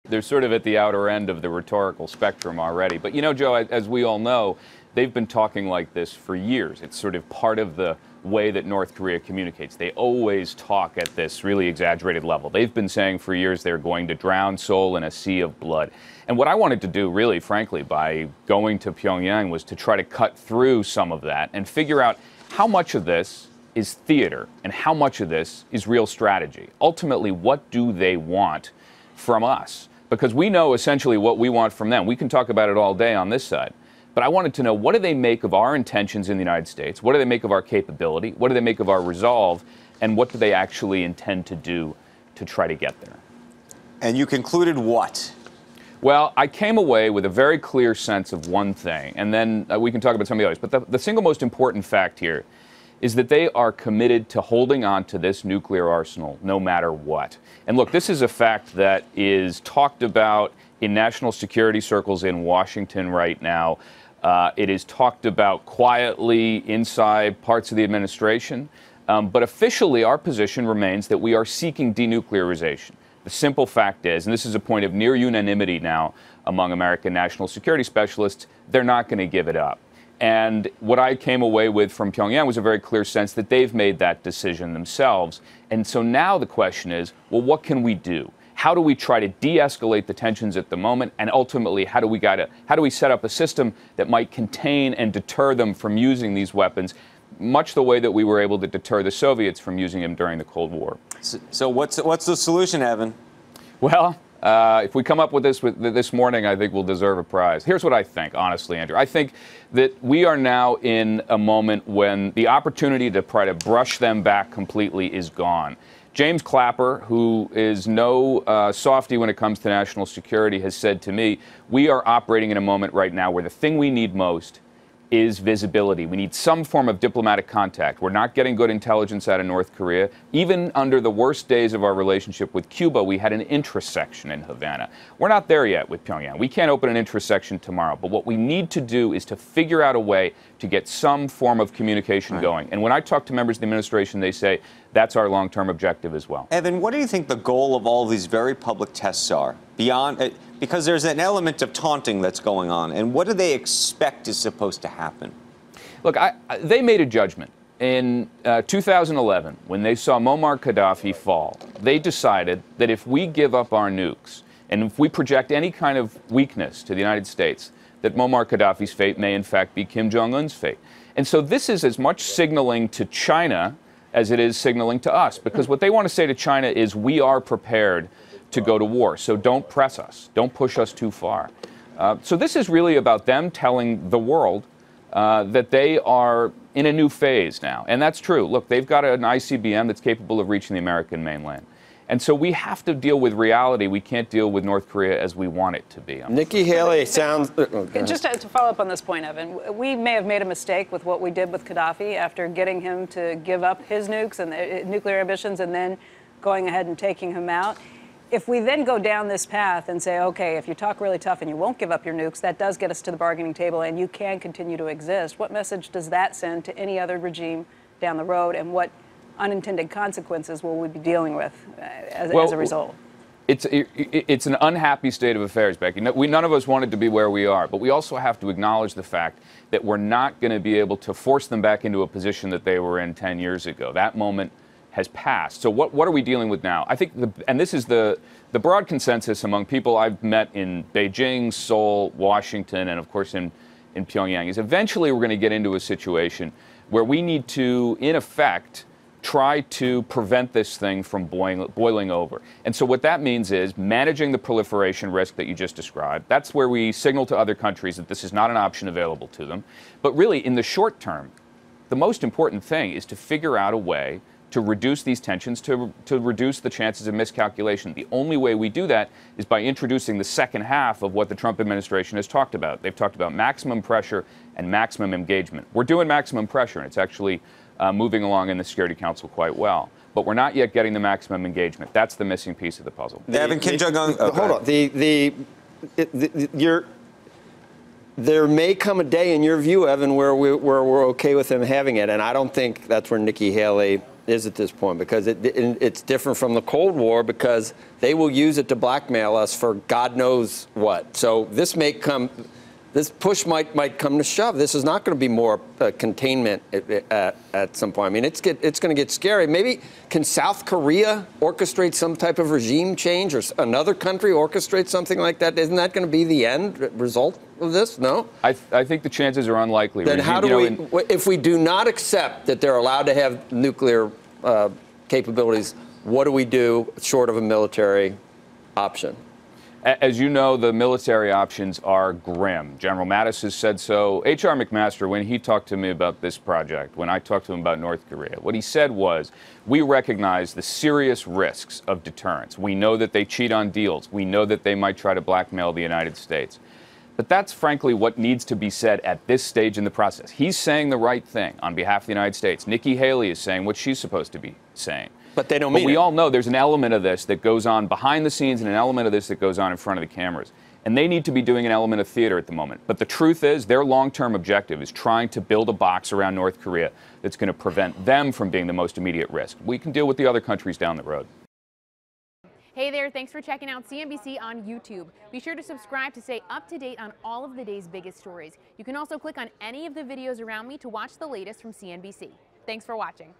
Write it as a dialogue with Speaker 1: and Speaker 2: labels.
Speaker 1: they're sort of at the outer end of the rhetorical spectrum already. But you know, Joe, as we all know, they've been talking like this for years. It's sort of part of the way that North Korea communicates. They always talk at this really exaggerated level. They've been saying for years they're going to drown Seoul in a sea of blood. And what I wanted to do, really, frankly, by going to Pyongyang was to try to cut through some of that and figure out how much of this is theater and how much of this is real strategy. Ultimately, what do they want from us? Because we know essentially what we want from them. We can talk about it all day on this side. But I wanted to know, what do they make of our intentions in the United States? What do they make of our capability? What do they make of our resolve? And what do they actually intend to do to try to get there?
Speaker 2: And you concluded what?
Speaker 1: Well, I came away with a very clear sense of one thing, and then we can talk about some of the others. But the single most important fact here is that they are committed to holding on to this nuclear arsenal no matter what. And look, this is a fact that is talked about in national security circles in Washington right now. It is talked about quietly inside parts of the administration. But officially, our position remains that we are seeking denuclearization. The simple fact is, and this is a point of near unanimity now among American national security specialists, they're not going to give it up. And what I came away with from Pyongyang was a very clear sense that they've made that decision themselves. And so now the question is, well, what can we do? How do we try to de-escalate the tensions at the moment? And ultimately, how do we set up a system that might contain and deter them from using these weapons, much the way that we were able to deter the Soviets from using them during the Cold War?
Speaker 2: So what's the solution, Evan?
Speaker 1: Well, if we come up with this morning, I think we'll deserve a prize. Here's what I think, honestly, Andrew. I think that we are now in a moment when the opportunity to try to brush them back completely is gone. James Clapper, who is no softy when it comes to national security, has said to me, we are operating in a moment right now where the thing we need most is visibility. We need some form of diplomatic contact. We're not getting good intelligence out of North Korea. Even under the worst days of our relationship with Cuba, we had an interest section in Havana. We're not there yet with Pyongyang. We can't open an interest section tomorrow. But what we need to do is to figure out a way to get some form of communication going. And when I talk to members of the administration, they say that's our long-term objective as well.
Speaker 2: Evan, what do you think the goal of all these very public tests are? Beyond, because there's an element of taunting that's going on. And what do they expect is supposed to happen?
Speaker 1: Look, they made a judgment. In 2011, when they saw Muammar Gaddafi fall, they decided that if we give up our nukes and if we project any kind of weakness to the United States, that Muammar Gaddafi's fate may in fact be Kim Jong-un's fate. And so this is as much signaling to China as it is signaling to us, because what they want to say to China is we are prepared to go to war, so don't press us, don't push us too far. So this is really about them telling the world that they are in a new phase now, and that's true. Look, they've got an ICBM that's capable of reaching the American mainland. And so we have to deal with reality. We can't deal with North Korea as we want it to be.
Speaker 3: Nikki Haley sounds...
Speaker 4: Just to follow up on this point, Evan, we may have made a mistake with what we did with Gaddafi after getting him to give up his nukes and nuclear ambitions and then going ahead and taking him out. If we then go down this path and say, okay, if you talk really tough and you won't give up your nukes, that does get us to the bargaining table and you can continue to exist, what message does that send to any other regime down the road, and what unintended consequences will we be dealing with as a result?
Speaker 1: It's an unhappy state of affairs, Becky. None of us wanted to be where we are, but we also have to acknowledge the fact that we're not going to be able to force them back into a position that they were in 10 years ago. That moment has passed. So what are we dealing with now? I think, and this is the broad consensus among people I've met in Beijing, Seoul, Washington, and of course in Pyongyang, is eventually we're going to get into a situation where we need to, in effect, try to prevent this thing from boiling over. And so what that means is managing the proliferation risk that you just described. That's where we signal to other countries that this is not an option available to them. But really, in the short term, the most important thing is to figure out a way to reduce these tensions, to reduce the chances of miscalculation. The only way we do that is by introducing the second half of what the Trump administration has talked about. They've talked about maximum pressure and maximum engagement. We're doing maximum pressure, and it's actually moving along in the Security Council quite well. But we're not yet getting the maximum engagement. That's the missing piece of the puzzle.
Speaker 2: Evan, Kim Jong-un...
Speaker 3: Hold on. There may come a day, in your view, Evan, where we're okay with him having it, and I don't think that's where Nikki Haley is at this point, because it's different from the Cold War, because they will use it to blackmail us for God knows what. So this push might come to shove. This is not going to be more containment at some point. I mean, it's going to get scary. Maybe can South Korea orchestrate some type of regime change, or another country orchestrate something like that? Isn't that going to be the end result of this? No?
Speaker 1: I think the chances are unlikely.
Speaker 3: Then how do if we do not accept that they're allowed to have nuclear capabilities, what do we do short of a military option?
Speaker 1: As you know, the military options are grim. General Mattis has said so. H.R. McMaster, when he talked to me about this project, when I talked to him about North Korea, what he said was, we recognize the serious risks of deterrence. We know that they cheat on deals. We know that they might try to blackmail the United States. But that's frankly what needs to be said at this stage in the process. He's saying the right thing on behalf of the United States. Nikki Haley is saying what she's supposed to be saying.
Speaker 3: But they don't mean it.
Speaker 1: We all know there's an element of this that goes on behind the scenes and an element of this that goes on in front of the cameras. And they need to be doing an element of theater at the moment. But the truth is, their long-term objective is trying to build a box around North Korea that's going to prevent them from being the most immediate risk. We can deal with the other countries down the road.
Speaker 5: Hey there, thanks for checking out CNBC on YouTube. Be sure to subscribe to stay up to date on all of the day's biggest stories. You can also click on any of the videos around me to watch the latest from CNBC. Thanks for watching.